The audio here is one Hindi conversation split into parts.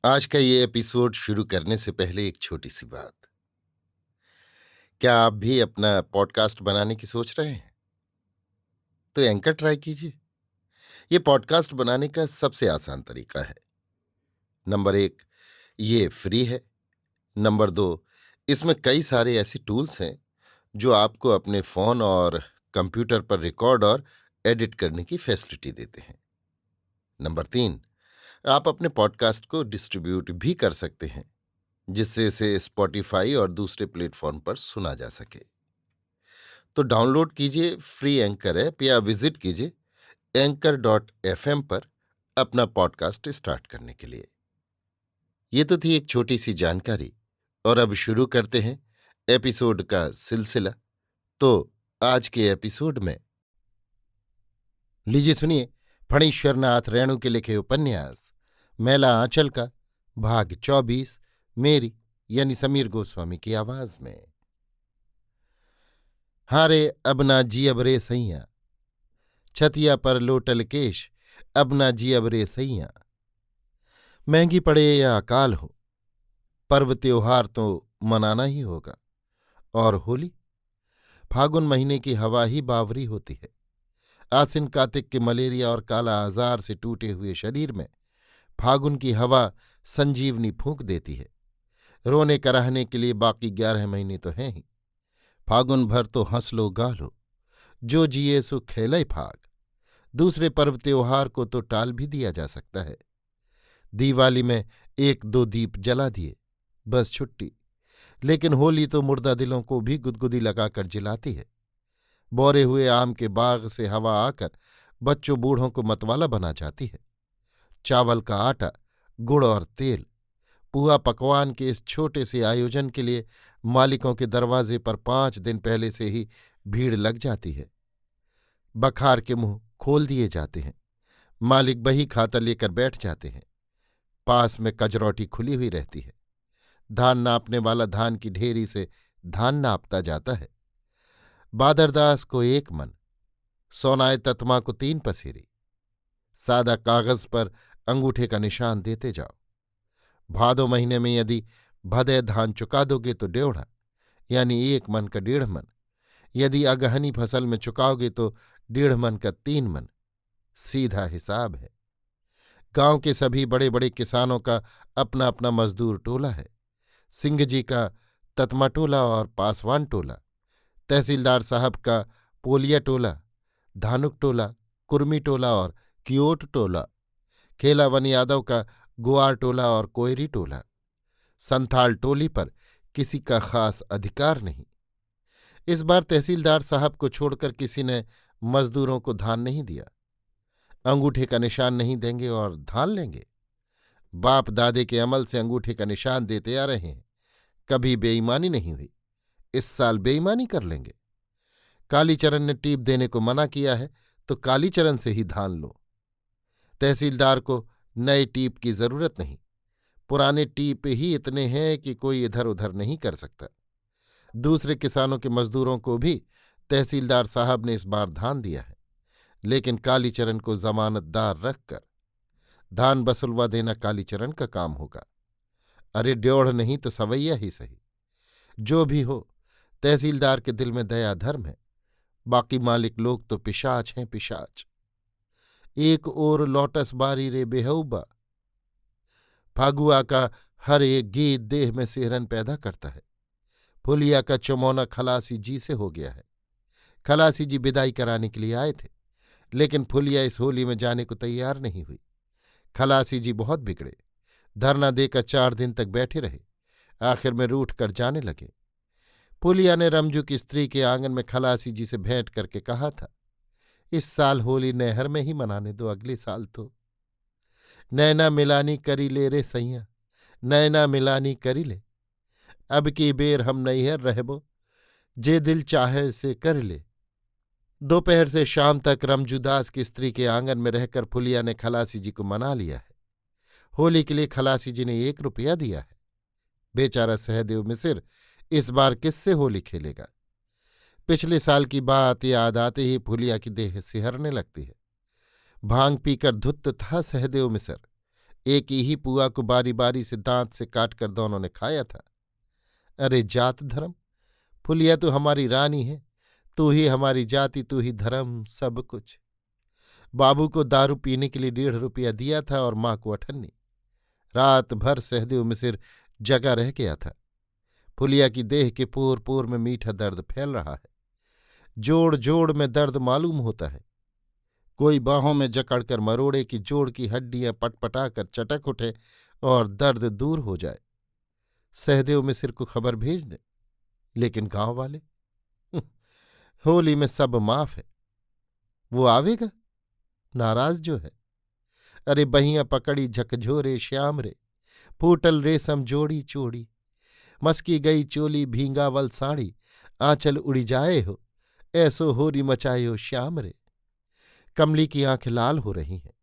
आज का ये एपिसोड शुरू करने से पहले एक छोटी सी बात। क्या आप भी अपना पॉडकास्ट बनाने की सोच रहे हैं? तो एंकर ट्राई कीजिए। ये पॉडकास्ट बनाने का सबसे आसान तरीका है। नंबर एक, ये फ्री है। नंबर दो, इसमें कई सारे ऐसे टूल्स हैं जो आपको अपने फोन और कंप्यूटर पर रिकॉर्ड और एडिट करने की फैसिलिटी देते हैं। नंबर तीन, आप अपने पॉडकास्ट को डिस्ट्रीब्यूट भी कर सकते हैं, जिससे इसे स्पॉटिफाई और दूसरे प्लेटफॉर्म पर सुना जा सके। तो डाउनलोड कीजिए फ्री एंकर ऐप या विजिट कीजिए anchor.fm पर अपना पॉडकास्ट स्टार्ट करने के लिए। ये तो थी एक छोटी सी जानकारी, और अब शुरू करते हैं एपिसोड का सिलसिला। तो आज के एपिसोड में लीजिए सुनिए फणीश्वरनाथ रेणु के लिखे उपन्यास मैला आंचल का भाग 24, मेरी यानी समीर गोस्वामी की आवाज में। हाँ रे अब ना जी अब रे सैया, छतिया पर लोटल केश, अब ना जी अब रे सैया। महंगी पड़े या अकाल हो, पर्व त्योहार तो मनाना ही होगा। और होली, फागुन महीने की हवा ही बावरी होती है। आसिन कार्तिक के मलेरिया और काला आजार से टूटे हुए शरीर में फागुन की हवा संजीवनी फूंक देती है। रोने कराहने के लिए बाकी 11 महीने तो हैं ही। फागुन भर तो हंस लो गा लो, जो जिए सो खेलय फाग। दूसरे पर्व त्योहार को तो टाल भी दिया जा सकता है। दिवाली में 1-2 दीप जला दिए, बस छुट्टी। लेकिन होली तो मुर्दा दिलों को भी गुदगुदी लगाकर जिलाती है। बोरे हुए आम के बाग से हवा आकर बच्चों बूढ़ों को मतवाला बना जाती है। चावल का आटा, गुड़ और तेल, पुआ पकवान के इस छोटे से आयोजन के लिए मालिकों के दरवाजे पर 5 दिन पहले से ही भीड़ लग जाती है। बखार के मुंह खोल दिए जाते हैं। मालिक बही खाता लेकर बैठ जाते हैं। पास में कजरौटी खुली हुई रहती है। धान नापने वाला धान की ढेरी से धान नापता जाता है। बादरदास को 1 मन, सोनाए ततमा को 3 पसेरी। सादा कागज पर अंगूठे का निशान देते जाओ। भादो महीने में यदि भदे धान चुका दोगे तो 1.5 यानी 1 मन का 1.5 मन। यदि अगहनी फसल में चुकाओगे तो 1.5 मन का 3 मन। सीधा हिसाब है। गांव के सभी बड़े बड़े किसानों का अपना अपना मजदूर टोला है। सिंह जी का ततमा टोला और पासवान टोला, तहसीलदार साहब का पोलिया टोला, धानुक टोला, कुर्मी टोला और कियोट टोला, खेलावन यादव का गुआर टोला और कोयरी टोला। संथाल टोली पर किसी का खास अधिकार नहीं। इस बार तहसीलदार साहब को छोड़कर किसी ने मजदूरों को धान नहीं दिया। अंगूठे का निशान नहीं देंगे और धान लेंगे। बाप दादे के अमल से अंगूठे का निशान देते आ रहे हैं। कभी बेईमानी नहीं हुई, इस साल बेईमानी कर लेंगे। कालीचरण ने टीप देने को मना किया है तो कालीचरण से ही धान लो। तहसीलदार को नए टीप की जरूरत नहीं, पुराने टीप ही इतने हैं कि कोई इधर उधर नहीं कर सकता। दूसरे किसानों के मजदूरों को भी तहसीलदार साहब ने इस बार धान दिया है, लेकिन कालीचरण को जमानतदार रखकर धान बसुलवा देना कालीचरण का काम होगा। अरे 1.5 नहीं तो सवैया ही सही। जो भी हो, तहसीलदार के दिल में दया धर्म है। बाकी मालिक लोग तो पिशाच हैं, पिशाच। एक ओर लोटस बारी रे बेहूबा। फागुआ का हर एक गीत देह में सिहरन पैदा करता है। फुलिया का चुमौना खलासी जी से हो गया है। खलासी जी विदाई कराने के लिए आए थे, लेकिन फुलिया इस होली में जाने को तैयार नहीं हुई। खलासी जी बहुत बिगड़े। धरना देकर 4 दिन तक बैठे रहे। आखिर में रूठ कर जाने लगे। फुलिया ने रमजू की स्त्री के आंगन में खलासी जी से भेंट करके कहा था, इस साल होली नहर में ही मनाने दो, अगले साल तो। नैना मिलानी करी ले रे सैया, नैना मिलानी करी ले। अब की बेर हम नैहर रहबो, जे दिल चाहे से कर ले। दोपहर से शाम तक रमजूदास की स्त्री के आंगन में रहकर फुलिया ने खलासी जी को मना लिया है। होली के लिए खलासी जी ने 1 रुपया दिया है। बेचारा सहदेव मिसिर इस बार किससे होली खेलेगा। पिछले साल की बात याद आते ही फुलिया की देह सिहरने लगती है। भांग पीकर धुत्त था सहदेव मिसर। एक ही पुआ को बारी बारी से दांत से काटकर दोनों ने खाया था। अरे जात धर्म, फुलिया तू हमारी रानी है, तू ही हमारी जाति, तू ही धर्म, सब कुछ। बाबू को दारू पीने के लिए 1.5 रुपया दिया था और माँ को 98। रात भर सहदेव मिसिर जगा रह गया था। फुलिया की देह के पोर पोर में मीठा दर्द फैल रहा है। जोड़ जोड़ में दर्द मालूम होता है। कोई बाहों में जकड़कर मरोड़े की जोड़ की हड्डियां पटपटाकर चटक उठे और दर्द दूर हो जाए। सहदेव मिसिर को खबर भेज दे, लेकिन गांव वाले होली में सब माफ है। वो आवेगा नाराज जो है। अरे बहियां पकड़ी झकझोरे श्याम रे, फूटल रेशम जोड़ी चोड़ी, मस्की गई चोली भींगावल साड़ी, आंचल उड़ी जाए हो, ऐसो होरी मचायो श्याम रे। कमली की आंखें लाल हो रही हैं।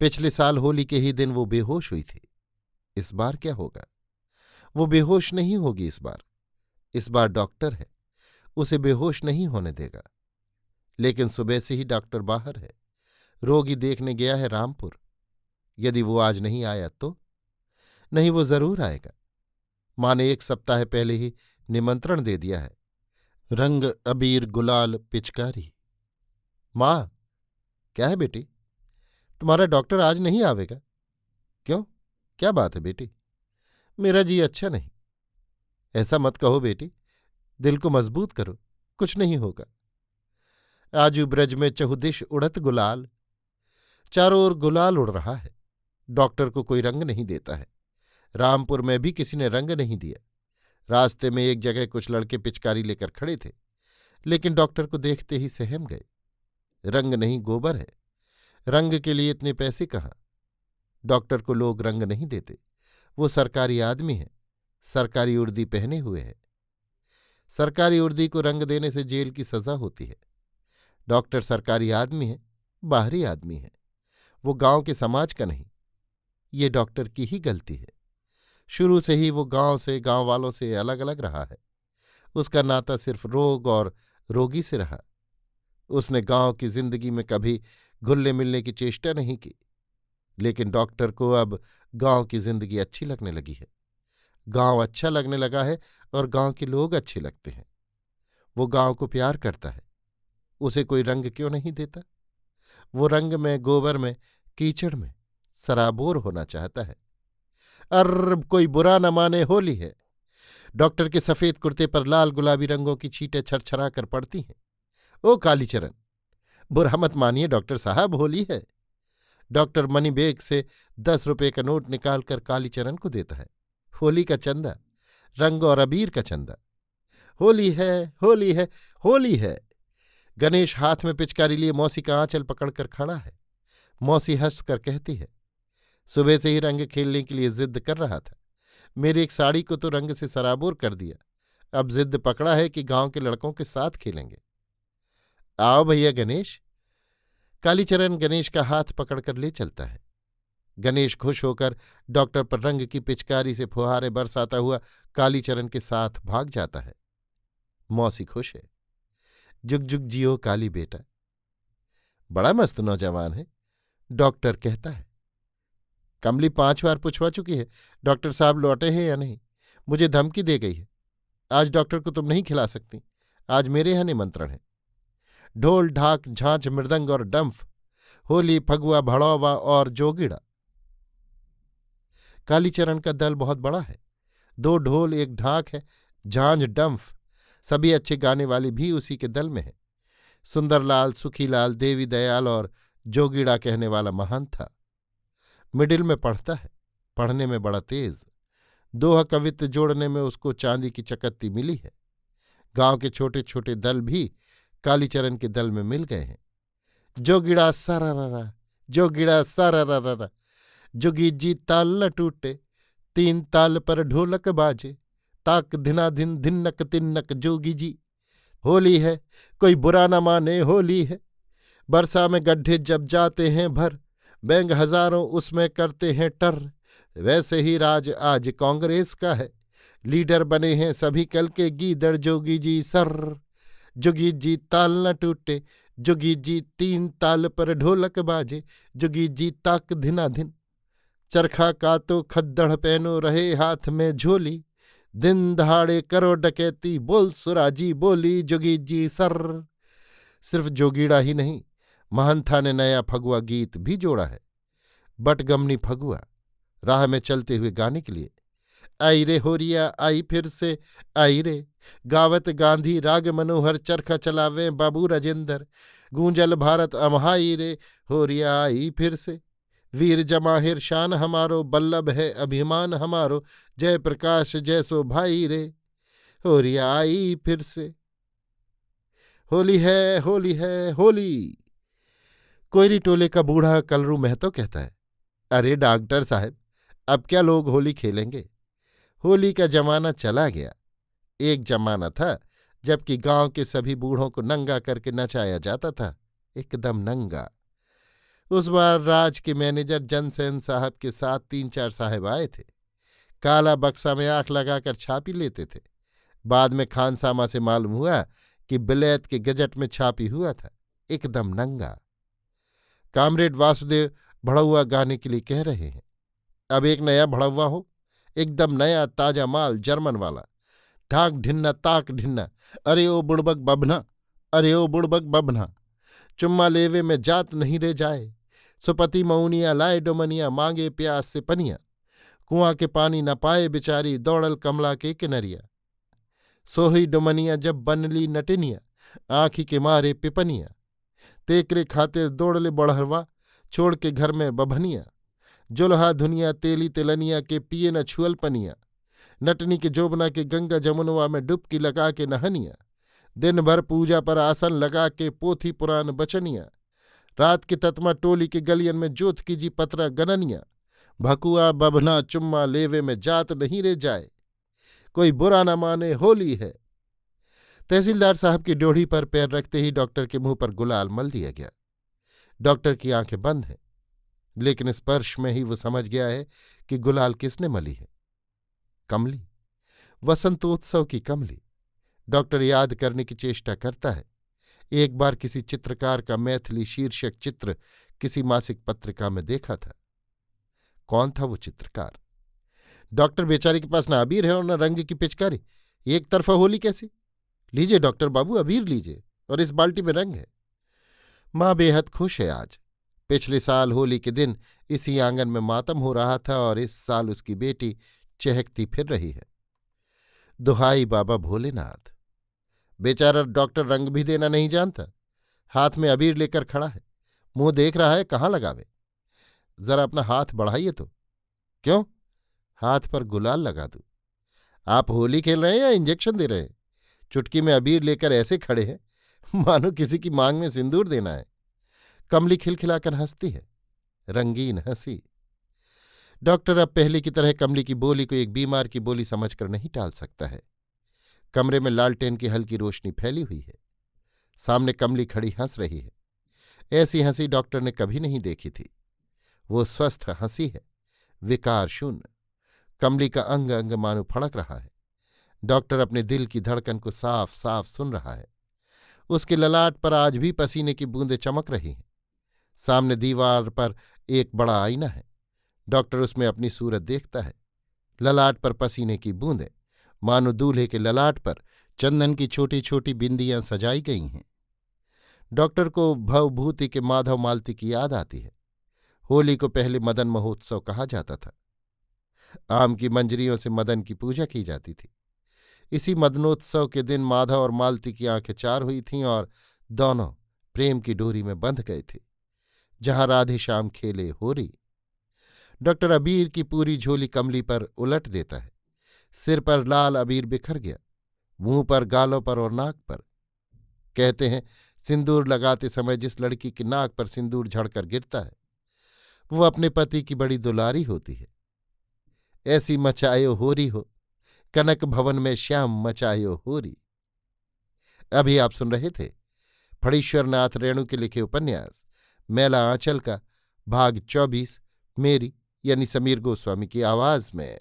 पिछले साल होली के ही दिन वो बेहोश हुई थी। इस बार क्या होगा? वो बेहोश नहीं होगी इस बार डॉक्टर है, उसे बेहोश नहीं होने देगा। लेकिन सुबह से ही डॉक्टर बाहर है, रोगी देखने गया है रामपुर। यदि वो आज नहीं आया तो? नहीं, वो जरूर आएगा। माँ ने 1 सप्ताह पहले ही निमंत्रण दे दिया है। रंग अबीर गुलाल पिचकारी। माँ, क्या है बेटी? तुम्हारा डॉक्टर आज नहीं आवेगा? क्यों, क्या बात है बेटी? मेरा जी अच्छा नहीं। ऐसा मत कहो बेटी, दिल को मजबूत करो, कुछ नहीं होगा। आजू ब्रज में चहुदिश उड़त गुलाल, चारों ओर गुलाल उड़ रहा है। डॉक्टर को कोई रंग नहीं देता है। रामपुर में भी किसी ने रंग नहीं दिया। रास्ते में एक जगह कुछ लड़के पिचकारी लेकर खड़े थे, लेकिन डॉक्टर को देखते ही सहम गए। रंग नहीं, गोबर है। रंग के लिए इतने पैसे कहाँ? डॉक्टर को लोग रंग नहीं देते। वो सरकारी आदमी है, सरकारी उर्दी पहने हुए है। सरकारी उर्दी को रंग देने से जेल की सजा होती है। डॉक्टर सरकारी आदमी है, बाहरी आदमी है। वो गांव के समाज का नहीं। ये डॉक्टर की ही गलती है। शुरू से ही वो गांव से, गांव वालों से अलग अलग रहा है। उसका नाता सिर्फ रोग और रोगी से रहा। उसने गांव की जिंदगी में कभी घुलने मिलने की चेष्टा नहीं की। लेकिन डॉक्टर को अब गांव की जिंदगी अच्छी लगने लगी है। गांव अच्छा लगने लगा है और गांव के लोग अच्छे लगते हैं। वो गांव को प्यार करता है। उसे कोई रंग क्यों नहीं देता? वो रंग में, गोबर में, कीचड़ में सराबोर होना चाहता है। अर्र, कोई बुरा न माने, होली है। डॉक्टर के सफेद कुर्ते पर लाल गुलाबी रंगों की छींटें छरछरा कर पड़ती हैं। ओ कालीचरण, बुरा मत मानिए डॉक्टर साहब, होली है। डॉक्टर मनी बैग से 10 रुपये का नोट निकालकर कालीचरण को देता है। होली का चंदा, रंग और अबीर का चंदा। होली है, होली है, होली है। गणेश हाथ में पिचकारी लिए मौसी का आंचल पकड़कर खड़ा है। मौसी हंसकर कहती है, सुबह से ही रंग खेलने के लिए जिद कर रहा था। मेरी एक साड़ी को तो रंग से सराबोर कर दिया। अब जिद पकड़ा है कि गांव के लड़कों के साथ खेलेंगे। आओ भैया गणेश। कालीचरण गणेश का हाथ पकड़कर ले चलता है। गणेश खुश होकर डॉक्टर पर रंग की पिचकारी से फुहारे बरसाता हुआ कालीचरण के साथ भाग जाता है। मौसी खुश है। जुग जुग जियो काली बेटा। बड़ा मस्त नौजवान है, डॉक्टर कहता है। कमली 5 बार पूछवा चुकी है डॉक्टर साहब लौटे हैं या नहीं। मुझे धमकी दे गई है, आज डॉक्टर को तुम नहीं खिला सकती। आज मेरे यहाँ निमंत्रण है। ढोल ढाक झांझ मृदंग और डंफ, होली फगुआ भड़ौवा और जोगिड़ा। कालीचरण का दल बहुत बड़ा है। 2 ढोल, 1 ढाक है, झांझ डंफ, सभी अच्छे गाने वाले भी उसी के दल में हैं। सुंदरलाल, सुखीलाल, देवी दयाल और जोगिड़ा कहने वाला महंत था। मिडिल में पढ़ता है, पढ़ने में बड़ा तेज। दोहा कवित्व जोड़ने में उसको चांदी की चकत्ती मिली है। गांव के छोटे छोटे दल भी कालीचरण के दल में मिल गए हैं। जोगिड़ा सारा, जोगिड़ा सारा, जोगी जी ताल न टूटे, 3 ताल पर ढोलक बाजे, ताक धिनाधिन धिन्नक तिन्नक जोगी जी। होली है, कोई बुरा न माने, होली है। बरसा में गड्ढे जब जाते हैं भर, बैंग हजारों उसमें करते हैं टर। वैसे ही राज आज कांग्रेस का है, लीडर बने हैं सभी कल के गीदड़ जोगी जी सर। जोगी जी ताल न टूटे, जोगी जी 3 ताल पर ढोलक बाजे, जोगी जी ताक धिनाधिन। चरखा का तो खद्दड़ पहनो रहे हाथ में झोली, दिन दहाड़े करो डकैती बोल सुराजी बोली जोगी जी सर। सिर्फ जोगीड़ा ही नहीं, महंथा ने नया फगुआ गीत भी जोड़ा है, बटगमनी फगुआ, राह में चलते हुए गाने के लिए। आई रे होरिया आई फिर से आई रे, गावत गांधी राग मनोहर चरखा चलावे बाबू राजेंद्र, गूंजल भारत अमहाई रे, होरिया आई फिर से। वीर जमाहिर शान हमारो, बल्लभ है अभिमान हमारो, जय प्रकाश जैसो भाई रे, होरिया आई फिर से। होली है होली है होली। कोयरी टोले का बूढ़ा कलरू महतो कहता है, अरे डॉक्टर साहब, अब क्या लोग होली खेलेंगे, होली का जमाना चला गया। एक जमाना था जबकि गांव के सभी बूढ़ों को नंगा करके नचाया जाता था, एकदम नंगा। उस बार राज के मैनेजर जनसेन साहब के साथ 3-4 साहब आए थे। काला बक्सा में आंख लगाकर छापी लेते थे। बाद में खानसामा से मालूम हुआ कि बिलैत के गजट में छापी हुआ था, एकदम नंगा। कामरेड वासुदेव भड़ौआ गाने के लिए कह रहे हैं। अब एक नया भड़ौआ हो, एकदम नया ताजा माल जर्मन वाला, ढाक ढिन्ना ताक ढिन्ना, अरे ओ बुड़बक बभना, अरे ओ बुड़बक बभना, चुम्मा लेवे में जात नहीं रे जाए, सुपति मऊनिया लाए डोमनिया मांगे प्यास से पनिया, कुआं के पानी न पाए बिचारी दौड़ल कमला के किनरिया, सोही डोमनिया जब बनली नटिनिया, आँखी के मारे पिपनिया, तेकरे खातिर दौड़ले बढ़रवा छोड़ के घर में बभनिया, जुल्हा धुनिया तेली तिलनिया के पिए न छुअल पनिया, नटनी के जोबना के गंगा जमुनवा में डुबकी लगा के नहनिया, दिन भर पूजा पर आसन लगा के पोथी पुराण बचनिया, रात के ततमा टोली के गलियन में जोत कीजी पतरा गननिया, भकुआ बभना चुम्मा लेवे में जात नहीं रे जाए, कोई बुरा न माने होली है। तहसीलदार साहब की ड्योढ़ी पर पैर रखते ही डॉक्टर के मुंह पर गुलाल मल दिया गया। डॉक्टर की आंखें बंद हैं, लेकिन स्पर्श में ही वो समझ गया है कि गुलाल किसने मली है। कमली, वसंतोत्सव की कमली। डॉक्टर याद करने की चेष्टा करता है। एक बार किसी चित्रकार का मैथिली शीर्षक चित्र किसी मासिक पत्रिका में देखा था। कौन था वो चित्रकार? डॉक्टर बेचारे के पास ना अबीर है और न रंग की पिचकारी, एक तरफा होली कैसी? लीजिए डॉक्टर बाबू, अबीर लीजिए, और इस बाल्टी में रंग है। माँ बेहद खुश है आज। पिछले साल होली के दिन इसी आंगन में मातम हो रहा था और इस साल उसकी बेटी चहकती फिर रही है। दुहाई बाबा भोलेनाथ। बेचारा डॉक्टर रंग भी देना नहीं जानता, हाथ में अबीर लेकर खड़ा है, मुंह देख रहा है कहाँ लगावे। जरा अपना हाथ बढ़ाइए तो। क्यों? हाथ पर गुलाल लगा दूं। आप होली खेल रहे हैं या इंजेक्शन दे रहे हैं? चुटकी में अबीर लेकर ऐसे खड़े हैं मानो किसी की मांग में सिंदूर देना है। कमली खिलखिलाकर हंसती है, रंगीन हंसी। डॉक्टर अब पहले की तरह कमली की बोली को एक बीमार की बोली समझकर नहीं टाल सकता है। कमरे में लालटेन की हल्की रोशनी फैली हुई है। सामने कमली खड़ी हंस रही है। ऐसी हंसी डॉक्टर ने कभी नहीं देखी थी। वो स्वस्थ हंसी है, विकार शून्य। कमली का अंग अंग मानो फड़क रहा है। डॉक्टर अपने दिल की धड़कन को साफ साफ सुन रहा है। उसके ललाट पर आज भी पसीने की बूंदें चमक रही हैं। सामने दीवार पर एक बड़ा आईना है। डॉक्टर उसमें अपनी सूरत देखता है। ललाट पर पसीने की बूंदें, मानो दूल्हे के ललाट पर चंदन की छोटी छोटी बिंदियां सजाई गई हैं। डॉक्टर को भवभूति के माधव मालती की याद आती है। होली को पहले मदन महोत्सव कहा जाता था। आम की मंजरियों से मदन की पूजा की जाती थी। इसी मदनोत्सव के दिन माधव और मालती की आंखें चार हुई थीं और दोनों प्रेम की डोरी में बंध गए थे, जहां राधे श्याम खेले होरी। डॉक्टर अबीर की पूरी झोली कमली पर उलट देता है। सिर पर लाल अबीर बिखर गया, मुंह पर, गालों पर और नाक पर। कहते हैं सिंदूर लगाते समय जिस लड़की की नाक पर सिंदूर झड़कर गिरता है वो अपने पति की बड़ी दुलारी होती है। ऐसी मचायो होरी हो, कनक भवन में श्याम मचायो होरी। अभी आप सुन रहे थे फणीश्वर नाथ रेणु के लिखे उपन्यास मैला आंचल का भाग 24, मेरी यानी समीर गोस्वामी की आवाज में।